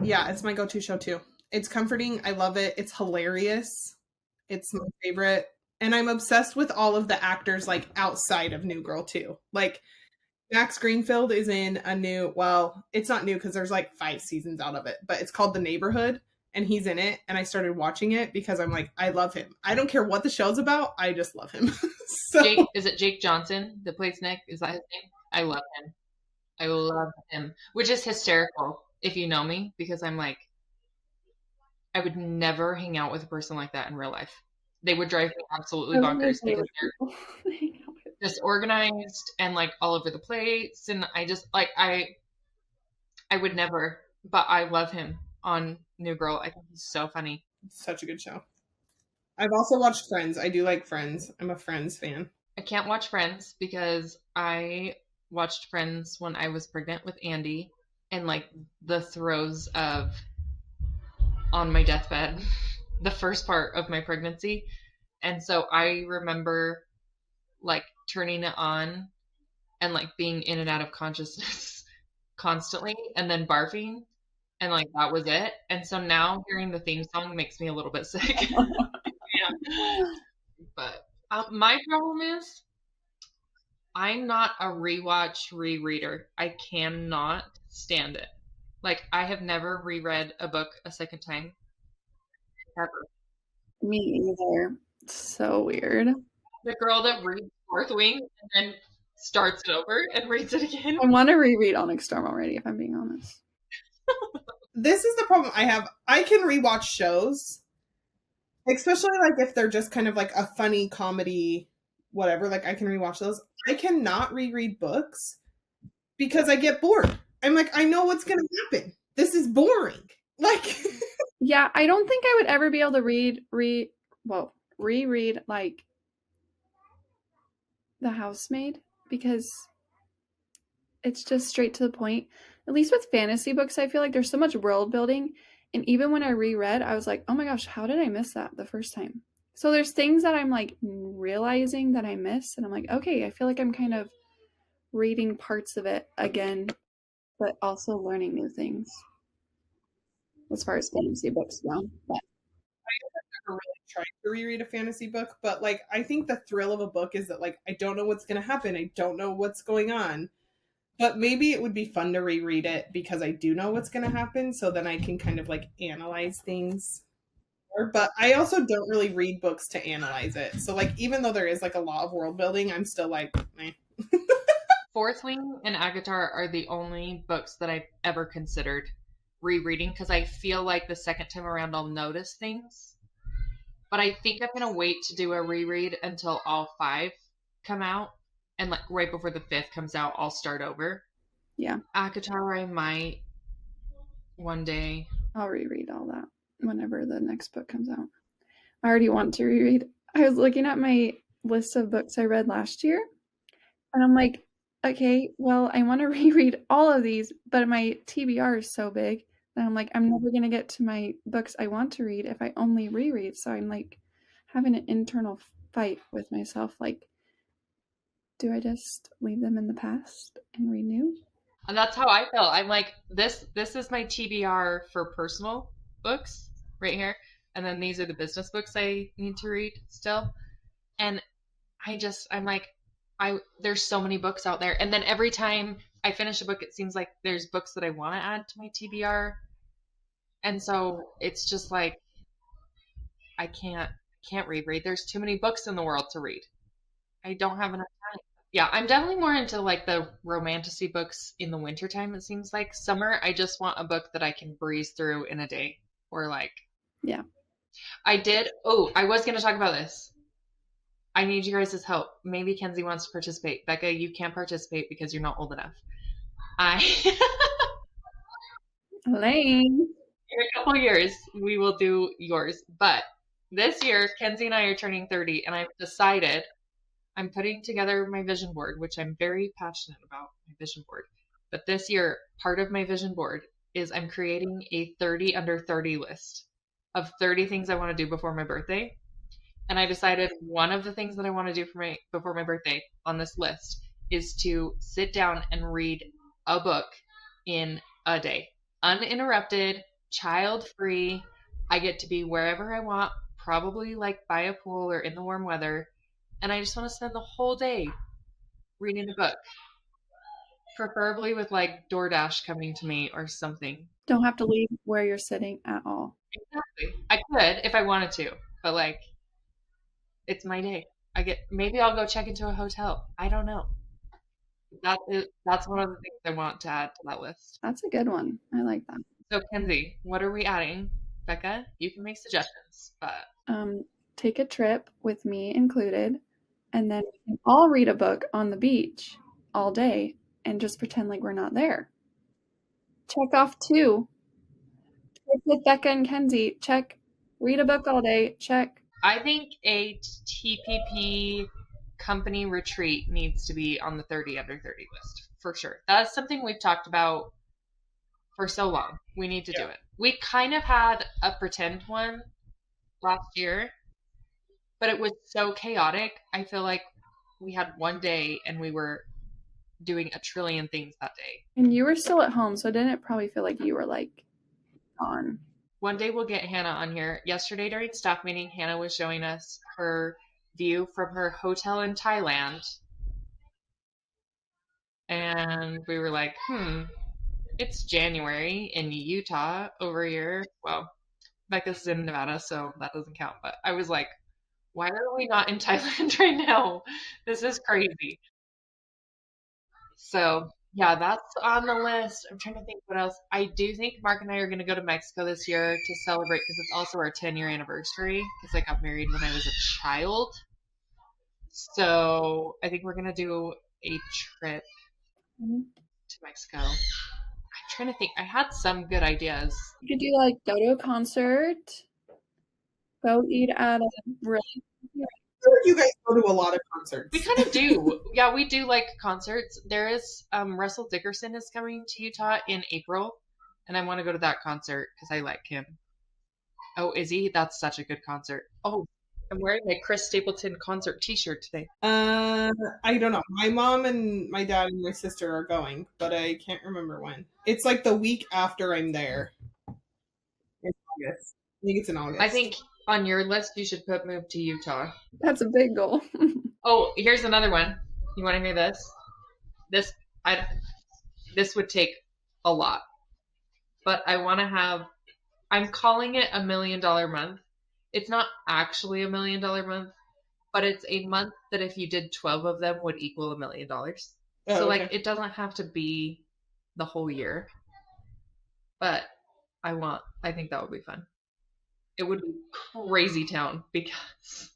Yeah, it's my go-to show too. It's comforting. I love it. It's hilarious. It's my favorite. And I'm obsessed with all of the actors like outside of New Girl too. Like Max Greenfield is in a new, well, it's not new because there's like 5 seasons out of it, but it's called The Neighborhood and he's in it. And I started watching it because I'm like, I love him. I don't care what the show's about. I just love him. So is it Jake Johnson that plays Nick? Is that his name? I love him. I love him, which is hysterical if you know me, because I'm like, I would never hang out with a person like that in real life. They would drive me absolutely bonkers because they're disorganized and like all over the place. And I just like, I would never, but I love him on New Girl. I think he's so funny. Such a good show. I've also watched Friends. I do like Friends. I'm a Friends fan. I can't watch Friends because I watched Friends when I was pregnant with Andy and like the throes of on my deathbed, the first part of my pregnancy. And so I remember like turning it on and like being in and out of consciousness constantly and then barfing. And like that was it. And so now hearing the theme song makes me a little bit sick. Yeah. But my problem is I'm not a rewatch rereader. I cannot stand it. Like I have never reread a book a second time. Ever. Me either. So weird. The girl that reads Fourth Wing and then starts it over and reads it again. I want to reread Onyx Storm already, if I'm being honest. This is the problem I have. I can rewatch shows, especially like if they're just kind of like a funny comedy, whatever. Like I can rewatch those. I cannot reread books because I get bored. I'm like, I know what's going to happen. This is boring. Like, yeah, I don't think I would ever be able to reread like The Housemaid because it's just straight to the point. At least with fantasy books, I feel like there's so much world building. And even when I reread, I was like, oh my gosh, how did I miss that the first time? So there's things that I'm like realizing that I miss. And I'm like, okay, I feel like I'm kind of reading parts of it again, but also learning new things as far as fantasy books go. But never really tried to reread a fantasy book, but like I think the thrill of a book is that like I don't know what's going to happen. I don't know what's going on. But maybe it would be fun to reread it because I do know what's going to happen, so then I can kind of like analyze things. But I also don't really read books to analyze it. So like even though there is like a lot of world building, I'm still like, meh. Fourth Wing and Agatar are the only books that I've ever considered rereading because I feel like the second time around I'll notice things. But I think I'm going to wait to do a reread until all 5 come out. And like right before the 5th comes out, I'll start over. Yeah. Akatar I might one day. I'll reread all that whenever the next book comes out. I already want to reread. I was looking at my list of books I read last year, and I'm like, okay, well, I want to reread all of these, but my TBR is so big that I'm like, I'm never going to get to my books I want to read if I only reread. So I'm like having an internal fight with myself. Like, do I just leave them in the past and renew? And that's how I felt. I'm like, this is my TBR for personal books right here. And then these are the business books I need to read still. And I'm like, there's so many books out there. And then every time I finish a book, it seems like there's books that I want to add to my TBR. And so it's just like, I can't reread. There's too many books in the world to read. I don't have enough time. Yeah, I'm definitely more into like the romantasy books in the wintertime, it seems like. Summer, I just want a book that I can breeze through in a day. Or like, Yeah. I was going to talk about this. I need you guys' help. Maybe Kenzie wants to participate. Becca, you can't participate because you're not old enough. Elaine. In a couple years, we will do yours. But this year, Kenzie and I are turning 30, and I've decided I'm putting together my vision board, which I'm very passionate about, my vision board. But this year, part of my vision board is I'm creating a 30 under 30 list of 30 things I want to do before my birthday. And I decided one of the things that I want to do before my birthday on this list is to sit down and read a book in a day. Uninterrupted, child-free. I get to be wherever I want, probably like by a pool or in the warm weather. And I just want to spend the whole day reading a book. Preferably with like DoorDash coming to me or something. Don't have to leave where you're sitting at all. Exactly. I could if I wanted to, but like, it's my day. Maybe I'll go check into a hotel. I don't know. That's one of the things I want to add to that list. That's a good one. I like that. So Kenzie, what are we adding? Becca, you can make suggestions, but take a trip with me included, and then we can all read a book on the beach all day and just pretend like we're not there. Check off 2. Trip with Becca and Kenzie. Check. Read a book all day. Check. I think a TPP company retreat needs to be on the 30 under 30 list for sure. That's something we've talked about for so long. We need to do it. We kind of had a pretend one last year, but it was so chaotic. I feel like we had one day and we were doing a trillion things that day. And you were still at home, so didn't it probably feel like you were like gone? One day we'll get Hannah on here. Yesterday during staff meeting, Hannah was showing us her view from her hotel in Thailand. And we were like, it's January in Utah over here. Well, Becca's in Nevada, so that doesn't count. But I was like, why are we not in Thailand right now? This is crazy. So yeah, that's on the list. I'm trying to think what else. I do think Mark and I are going to go to Mexico this year to celebrate because it's also our 10-year anniversary because I got married when I was a child. So I think we're going to do a trip to Mexico. I'm trying to think. I had some good ideas. You could do like go to a concert, go eat at a really. You guys go to a lot of concerts. We kind of do. Yeah, we do like concerts. There is Russell Dickerson is coming to Utah in April, and I want to go to that concert because I like him. Oh, is he? That's such a good concert. Oh, I'm wearing my Chris Stapleton concert t-shirt today. I don't know. My mom and my dad and my sister are going, but I can't remember when. It's like the week after I'm there. In August. I think it's in August. I think on your list, you should put move to Utah. That's a big goal. Oh, here's another one. You want to hear this? This would take a lot. But I want to I'm calling it $1 million month. It's not actually $1 million month, but it's a month that if you did 12 of them would equal $1 million. So like it doesn't have to be the whole year. But I think that would be fun. It would be crazy town because,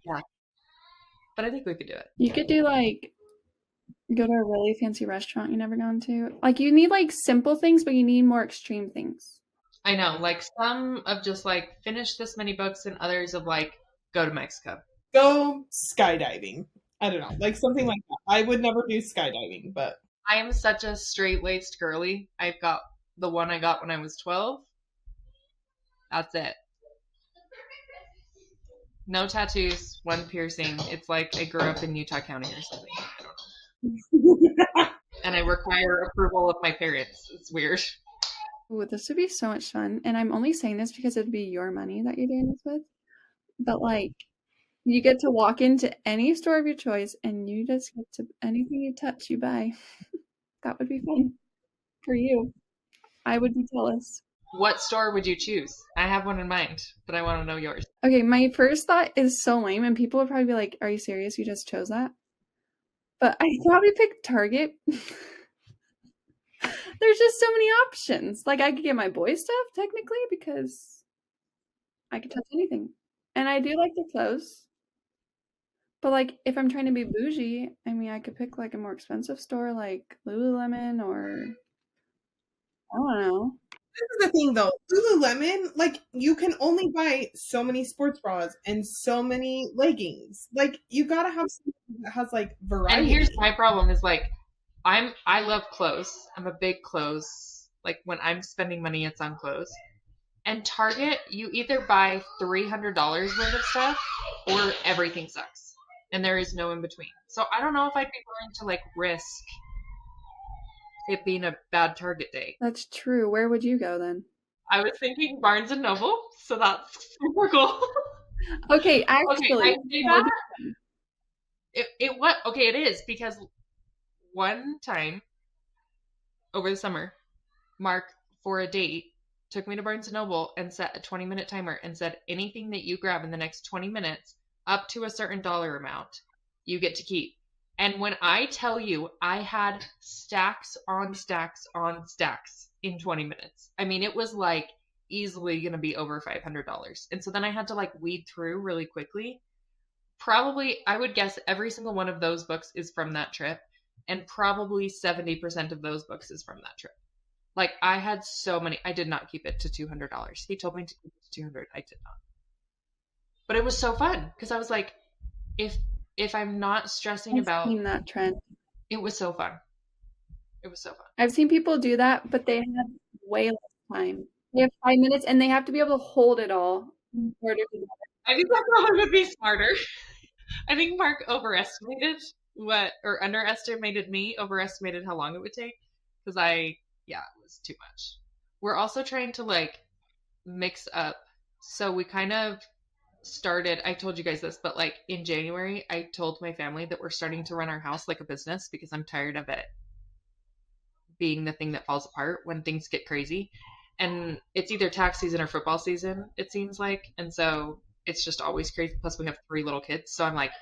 yeah. But I think we could do it. You could do like Go to a really fancy restaurant you never gone to. Like you need like simple things, but you need more extreme things. I know, like some of just like finish this many books and others of like go to Mexico. Go skydiving. I don't know, like something like that. I would never do skydiving, but I am such a straight-laced girly. I've got the one I got when I was 12. That's it. No tattoos, one piercing. It's like I grew up in Utah County or something. I don't know. And I require approval of my parents. It's weird. Ooh, this would be so much fun. And I'm only saying this because it'd be your money that you're doing this with. But like, you get to walk into any store of your choice and you just get to anything you touch, you buy. That would be fun for you. I would be jealous. What store would you choose? I have one in mind, but I want to know yours. Okay, my first thought is so lame, and people would probably be like, "Are you serious? You just chose that?" But I probably picked Target. There's just so many options. Like I could get my boy stuff technically because I could touch anything, and I do like the clothes. But like if I'm trying to be bougie, I mean, I could pick like a more expensive store like Lululemon or I don't know. this is the thing though. Lululemon, like you can only buy so many sports bras and so many leggings. Like you gotta have something that has like variety. And here's my problem is like I love clothes. I'm a big clothes. Like when I'm spending money, it's on clothes. And Target, you either buy $300 worth of stuff or everything sucks. And there is no in between. So I don't know if I'd be willing to like risk it being a bad Target day. That's true. Where would you go then? I was thinking Barnes and Noble, so that's super cool. Okay, actually, I say that. It what? Okay, it is because one time over the summer, Mark for a date took me to Barnes and Noble and set a 20-minute timer and said anything that you grab in the next 20 minutes up to a certain dollar amount, you get to keep. And when I tell you I had stacks on stacks on stacks in 20 minutes, I mean, it was like easily going to be over $500. And so then I had to like weed through really quickly. Probably, I would guess every single one of those books is from that trip. And probably 70% of those books is from that trip. Like I had so many, I did not keep it to $200. He told me to keep it to 200. I did not. But it was so fun because I was like, if I'm not stressing about that trend, it was so fun. It was so fun. I've seen people do that, but they have way less time. They have 5 minutes and they have to be able to hold it all. I think that probably would be smarter. I think Mark overestimated underestimated me, overestimated how long it would take because it was too much. We're also trying to like mix up. So we kind of started, I told you guys this, but like in January, I told my family that we're starting to run our house like a business because I'm tired of it being the thing that falls apart when things get crazy. And it's either tax season or football season, it seems like. And so it's just always crazy. Plus we have 3 little kids. So I'm like,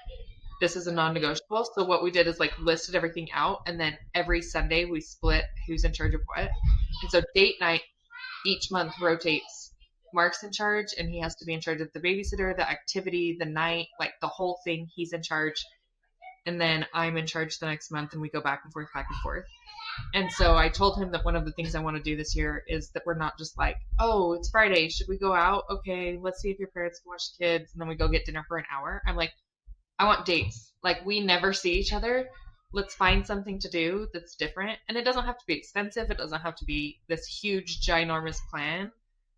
this is a non-negotiable. So what we did is like listed everything out. And then every Sunday we split who's in charge of what. And so date night each month rotates. Mark's in charge and he has to be in charge of the babysitter, the activity, the night, like the whole thing. He's in charge. And then I'm in charge the next month and we go back and forth, back and forth. And so I told him that one of the things I want to do this year is that we're not just like, oh, it's Friday. Should we go out? Okay, let's see if your parents can watch the kids. And then we go get dinner for an hour. I'm like, I want dates. Like we never see each other. Let's find something to do that's different. And it doesn't have to be expensive. It doesn't have to be this huge, ginormous plan.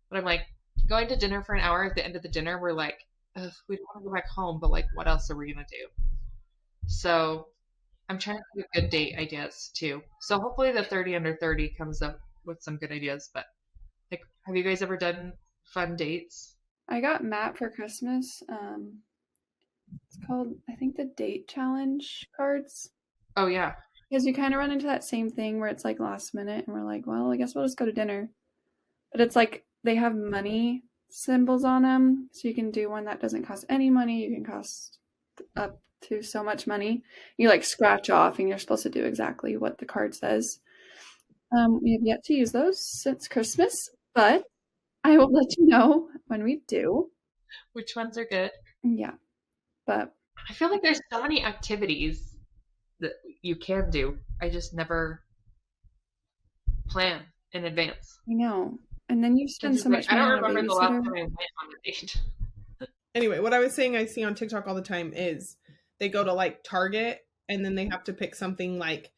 But I'm like, going to dinner for an hour at the end of the dinner, we're like, ugh, we don't want to go back home, but like, what else are we going to do? So I'm trying to think of good date ideas too. So hopefully the 30 under 30 comes up with some good ideas. But like, have you guys ever done fun dates? I got Matt for Christmas. It's called, I think, the Date Challenge cards. Oh, yeah. Because you kind of run into that same thing where it's like last minute and we're like, well, I guess we'll just go to dinner. But it's like they have money symbols on them. So you can do one that doesn't cost any money. You can cost up to so much money. You like scratch off and you're supposed to do exactly what the card says. We have yet to use those since Christmas, but I will let you know when we do. Which ones are good? Yeah. But I feel like there's so many activities that you can do. I just never plan in advance. I know. And then you spend so much I money don't on a remember the last babysitter. time I went on a date. Anyway, what I was saying I see on TikTok all the time is they go to like Target and then they have to pick something like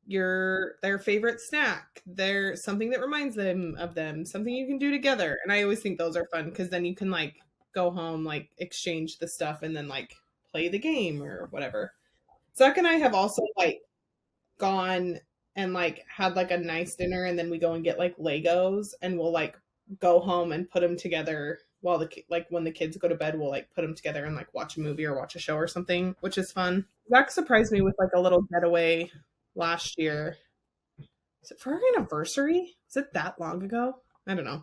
their favorite snack, their something that reminds them of them, something you can do together. And I always think those are fun because then you can like go home, like exchange the stuff and then like play the game or whatever. Zach and I have also like gone and like had like a nice dinner and then we go and get like Legos and we'll like go home and put them together while like when the kids go to bed, we'll like put them together and like watch a movie or watch a show or something, which is fun. Zach surprised me with like a little getaway last year. Is it for our anniversary? Is it that long ago? I don't know.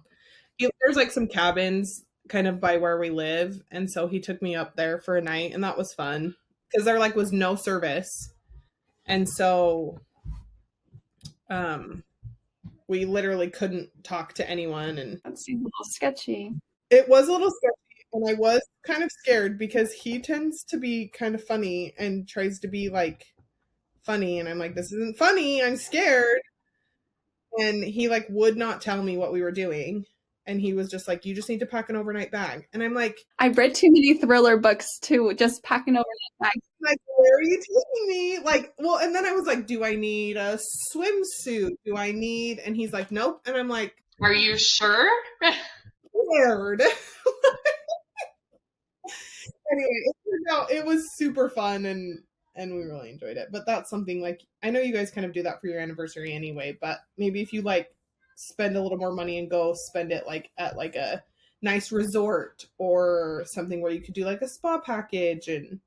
There's like some cabins kind of by where we live, and so he took me up there for a night, and that was fun because there like was no service, and so we literally couldn't talk to anyone, and That seems a little sketchy. it was a little sketchy, and I was kind of scared because he tends to be kind of funny and tries to be like funny, and I'm like, this isn't funny, I'm scared. And he like would not tell me what we were doing, and he was just like, you just need to pack an overnight bag. And I'm like, I read too many thriller books to just pack an overnight bag. where are you taking me? Like, well, and then I was like, do I need a swimsuit? Do I need? And he's like, nope. And I'm like, are you sure? scared. Anyway, it was super fun, and we really enjoyed it. But that's something like, I know you guys kind of do that for your anniversary anyway, but maybe if you like spend a little more money and go spend it like at like a nice resort or something where you could do like a spa package, and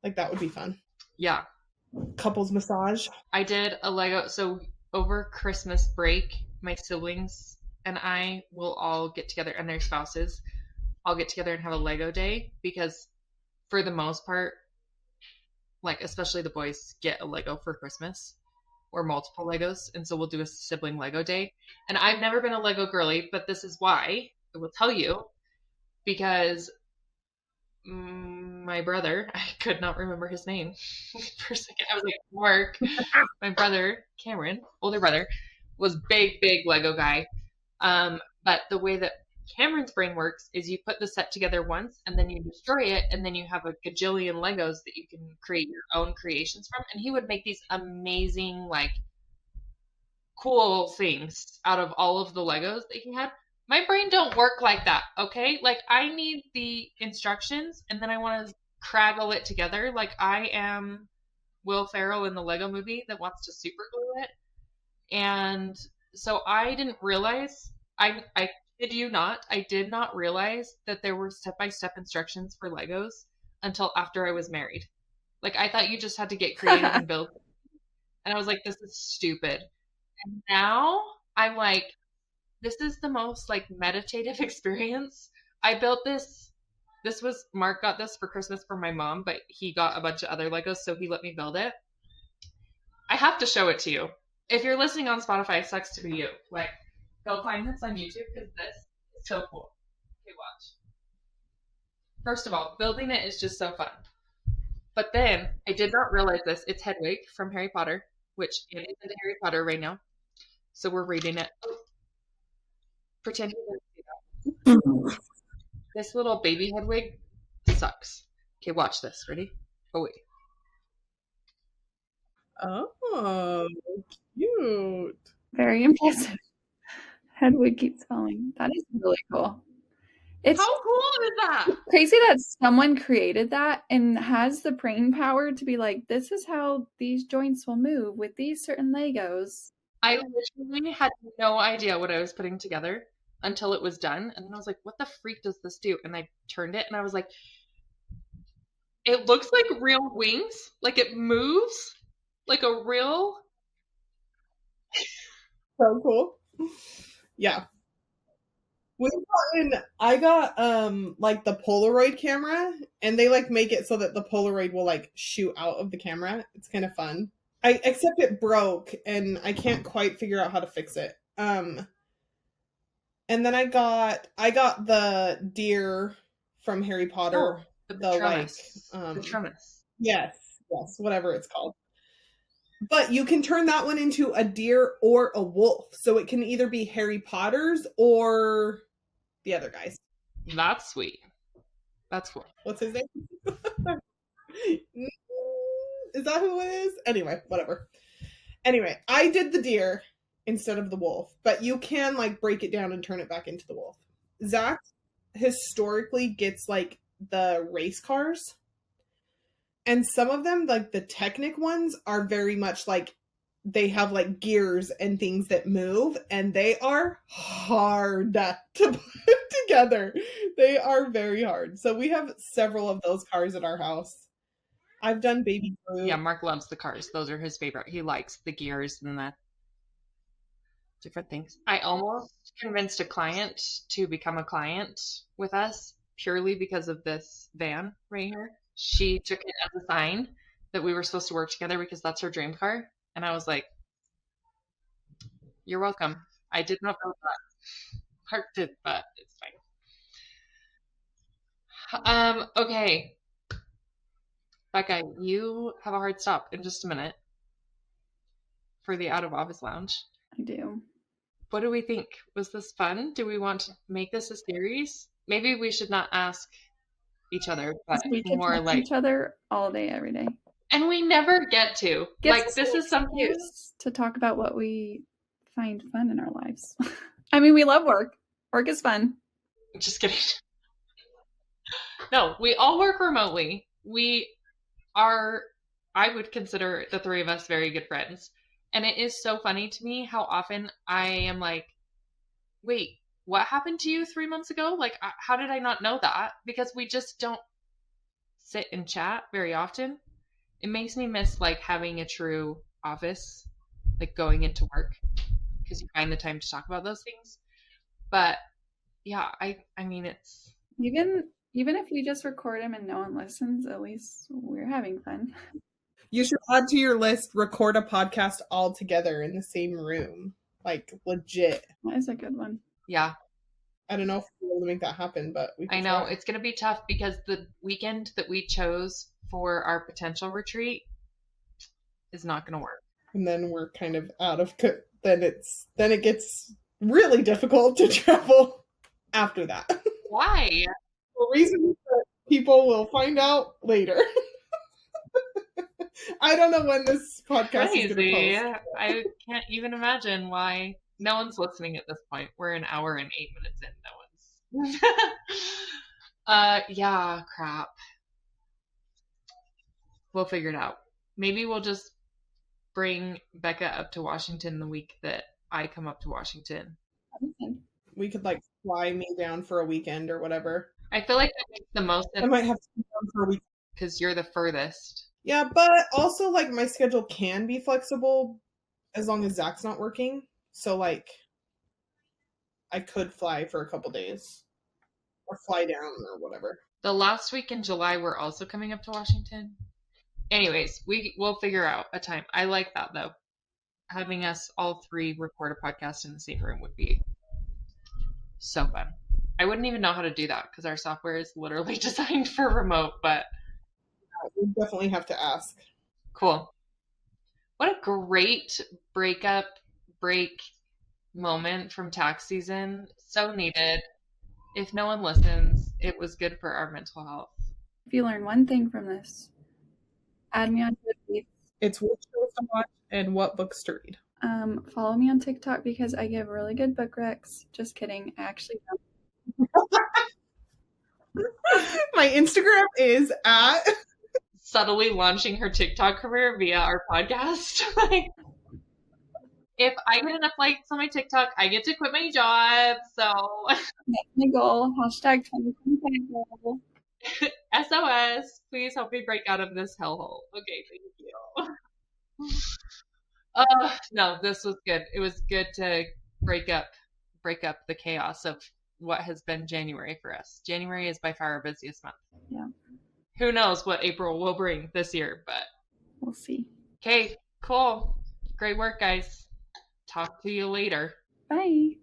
like that would be fun. Yeah. Couples massage. I did a Lego. So over Christmas break, my siblings and I will all get together, and their spouses all get together and have a Lego day, because for the most part, like especially the boys get a Lego for Christmas or multiple Legos, and so we'll do a sibling Lego day. And I've never been a Lego girly, but this is why I will tell you, because my brother, I could not remember his name for a second. I was like, Mark, my brother, Cameron, older brother, was big Lego guy. But the way that Cameron's brain works is you put the set together once and then you destroy it, and then you have a gajillion Legos that you can create your own creations from. And he would make these amazing, like, cool things out of all of the Legos that he had. My brain don't work like that, okay? Like, I need the instructions and then I want to craggle it together. Like, I am Will Ferrell in the Lego movie that wants to super glue it. And so I didn't realize, I kid you not, I did not realize that there were step-by-step instructions for Legos until after I was married. Like, I thought you just had to get creative and build. And I was like, this is stupid. And now I'm like, this is the most like meditative experience. I built this. This was, Mark got this for Christmas for my mom, but he got a bunch of other Legos, so he let me build it. I have to show it to you. If you're listening on Spotify, it sucks to be you. Like, go find this on YouTube because this is so cool. Okay, watch. First of all, building it is just so fun. But then, I did not realize this. It's Hedwig from Harry Potter, which Andy's into Harry Potter right now. So we're reading it. Oh. Pretend you didn't see that. This little baby Hedwig sucks. Okay, watch this. Ready? Oh, wait. Oh, cute. Very impressive. Hedwig keeps falling. That is really cool. It's How cool is that? crazy that someone created that and has the brain power to be like, this is how these joints will move with these certain Legos. I literally had no idea what I was putting together until it was done. And then I was like, what the freak does this do? And I turned it and I was like, it looks like real wings. Like it moves like a real. So cool. Yeah. I got like the Polaroid camera, and they like make it so that the Polaroid will like shoot out of the camera. It's kind of fun. Except it broke and I can't quite figure out how to fix it. And then I got the deer from Harry Potter. The Patronus. like Patronus. Yes. Yes, whatever it's called. But you can turn that one into a deer or a wolf. So it can either be Harry Potter's or the other guys. That's sweet. That's cool. What's his name? Is that who it is? Anyway, whatever. Anyway, I did the deer instead of the wolf, but you can like break it down and turn it back into the wolf. Zach historically gets like the race cars. And some of them, like the Technic ones, are very much like they have like gears and things that move, and they are hard to put together. They are very hard. So we have several of those cars at our house. I've done Baby Groot. Yeah, Mark loves the cars. Those are his favorite. He likes the gears and the different things. I almost convinced a client to become a client with us purely because of this van right here. She took it as a sign that we were supposed to work together because that's her dream car. And I was like, you're welcome. I did not know that. Heart did, but it's fine. Okay. Becca, you have a hard stop in just a minute for the Out of Office Lounge. I do. What do we think? Was this fun? Do we want to make this a series? Maybe we should not ask each other, but We could more talk to like, each other all day, every day. and we never get to. Gives Like, us this an is something. excuse to talk about what we find fun in our lives. I mean, we love work. Work is fun. Just kidding. No, we all work remotely. We are, I would consider the three of us very good friends. And it is so funny to me how often I am like, wait, what happened to you 3 months ago? Like, how did I not know that? Because we just don't sit and chat very often. It makes me miss like having a true office, like going into work, because you find the time to talk about those things. But yeah, I mean, it's Even if we just record them and no one listens, at least we're having fun. You should add to your list, record a podcast all together in the same room. Like, legit. That is a good one. yeah. I don't know if we're able to make that happen, but we can I know try. it's going to be tough because the weekend that we chose for our potential retreat is not going to work. And then we're kind of out of then it gets really difficult to travel after that. Why? For reasons that people will find out later. I don't know when this podcast is going Crazy. to post. I can't even imagine why no one's listening at this point. We're an hour and 8 minutes in. No one's. Yeah, crap. We'll figure it out. Maybe we'll just bring Becca up to Washington the week that I come up to Washington. We could like fly me down for a weekend or whatever. I feel like that makes the most I sense might have to come down for a week. because you're the furthest. Yeah, but also like my schedule can be flexible as long as Zach's not working. So like I could fly for a couple days or fly down or whatever. The last week in July, we're also coming up to Washington. Anyways, we'll figure out a time. I like that though. Having us all three record a podcast in the same room would be so fun. I wouldn't even know how to do that because our software is literally designed for remote, but We definitely have to ask. cool. What a great break moment from tax season. So needed. If no one listens, it was good for our mental health. If you learn one thing from this, add me on Goodreads. It's which shows to watch and what books to read. Follow me on TikTok because I give really good book recs. Just kidding. I actually don't. My Instagram is at Subtly launching her TikTok career via our podcast. Like, if I get enough likes on my TikTok, I get to quit my job. So That's my goal. Hashtag 2025 goal. SOS, please help me break out of this hellhole. Okay, thank you. No, this was good. It was good to break up the chaos of what has been January for us. January is by far our busiest month. Yeah. Who knows what April will bring this year, but We'll see. okay, cool. Great work, guys. Talk to you later. Bye.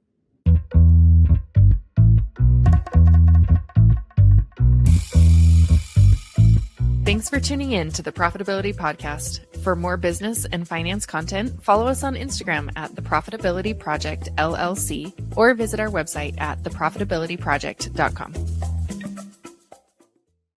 Thanks for tuning in to the Profitability Podcast. For more business and finance content, follow us on Instagram at The Profitability Project LLC or visit our website at theprofitabilityproject.com.